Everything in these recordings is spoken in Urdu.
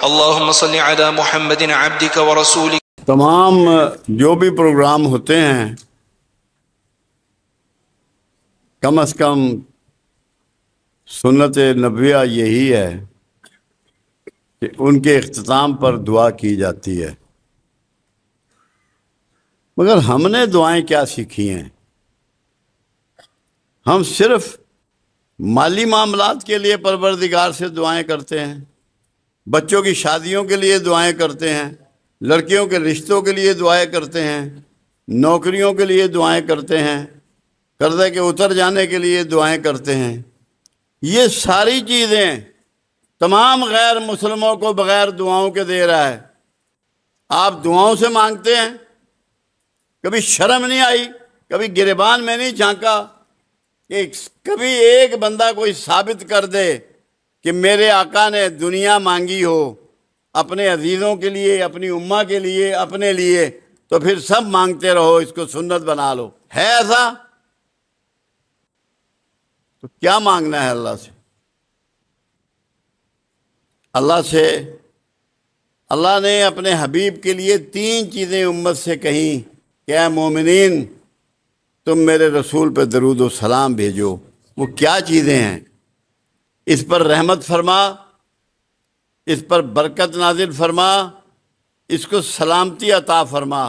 اللهم صل على محمد عبدك ورسولك. تمام جو بھی پروگرام ہوتے ہیں کم از کم سنت نبویہ یہی ہے کہ ان کے اختتام پر دعا کی جاتی ہے، مگر ہم نے دعائیں کیا سیکھی ہیں؟ ہم صرف مالی معاملات کے لیے پروردگار سے دعائیں کرتے ہیں، بچوں کی شادیوں کے لیے دعائیں کرتے ہیں، لڑکیوں کے رشتوں کے لیے دعائیں کرتے ہیں، نوکریوں کے لیے دعائیں کرتے ہیں، قرضے کے اتر جانے کے لیے دعائیں کرتے ہیں۔ یہ ساری چیزیں تمام غیر مسلموں کو بغیر دعاؤں کے دے رہا ہے۔ آپ دعاؤں سے مانگتے ہیں، کبھی شرم نہیں آئی، کبھی گریبان میں نہیں جھانکا کہ کبھی ایک بندہ کوئی ثابت کر دے کہ میرے آقا نے دنیا مانگی ہو اپنے عزیزوں کے لیے، اپنی امہ کے لیے، اپنے لیے، تو پھر سب مانگتے رہو، اس کو سنت بنا لو۔ ہے ایسا؟ تو کیا مانگنا ہے اللہ سے؟ اللہ نے اپنے حبیب کے لیے 3 چیزیں امت سے کہیں کہ اے مومنین تم میرے رسول پہ درود و سلام بھیجو۔ وہ کیا چیزیں ہیں؟ اس پر رحمت فرما، اس پر برکت نازل فرما، اس کو سلامتی عطا فرما۔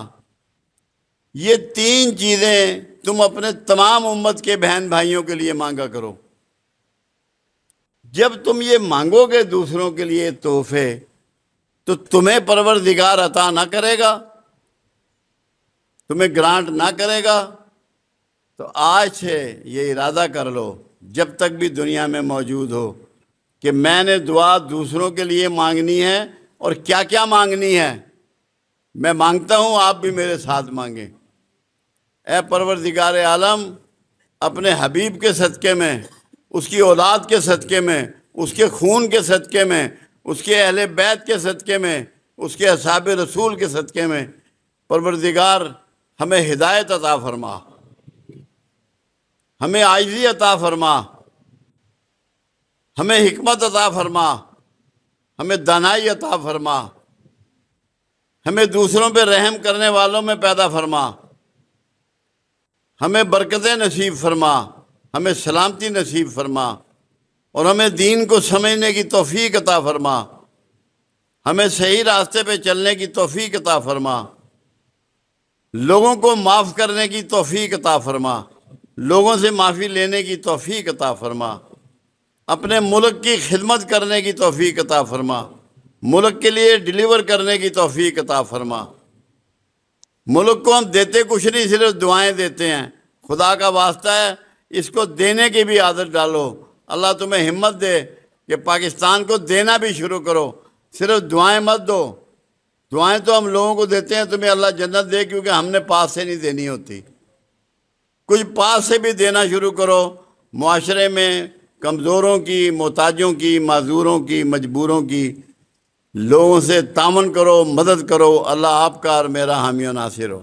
یہ 3 چیزیں تم اپنے تمام امت کے بہن بھائیوں کے لیے مانگا کرو۔ جب تم یہ مانگو گے دوسروں کے لیے تحفے تو تمہیں پروردگار عطا نہ کرے گا، تمہیں گرانٹ نہ کرے گا۔ تو آج سے یہ ارادہ کر لو جب تک بھی دنیا میں موجود ہو کہ میں نے دعا دوسروں کے لیے مانگنی ہے، اور کیا کیا مانگنی ہے میں مانگتا ہوں، آپ بھی میرے ساتھ مانگیں۔ اے پروردگار عالم، اپنے حبیب کے صدقے میں، اس کی اولاد کے صدقے میں، اس کے خون کے صدقے میں، اس کے اہل بیت کے صدقے میں، اس کے اصحاب رسول کے صدقے میں، پروردگار ہمیں ہدایت عطا فرما، ہمیں عاجزی عطا فرما، ہمیں حکمت عطا فرما، ہمیں دانائی عطا فرما، ہمیں دوسروں پہ رحم کرنے والوں میں پیدا فرما، ہمیں برکتیں نصیب فرما، ہمیں سلامتی نصیب فرما، اور ہمیں دین کو سمجھنے کی توفیق عطا فرما، ہمیں صحیح راستے پہ چلنے کی توفیق عطا فرما، لوگوں کو معاف کرنے کی توفیق عطا فرما، لوگوں سے معافی لینے کی توفیق عطا فرما، اپنے ملک کی خدمت کرنے کی توفیق عطا فرما، ملک کے لیے ڈیلیور کرنے کی توفیق عطا فرما۔ ملک کو ہم دیتے کچھ نہیں، صرف دعائیں دیتے ہیں۔ خدا کا واسطہ ہے اس کو دینے کی بھی عادت ڈالو۔ اللہ تمہیں ہمت دے کہ پاکستان کو دینا بھی شروع کرو، صرف دعائیں مت دو۔ دعائیں تو ہم لوگوں کو دیتے ہیں، تمہیں اللہ جنت دے، کیونکہ ہم نے پاس سے نہیں دینی ہوتی۔ کچھ پاس سے بھی دینا شروع کرو، معاشرے میں کمزوروں کی، محتاجوں کی، معذوروں کی، مجبوروں کی، لوگوں سے تعاون کرو، مدد کرو۔ اللہ آپ کا اور میرا حامی و ناصر ہو۔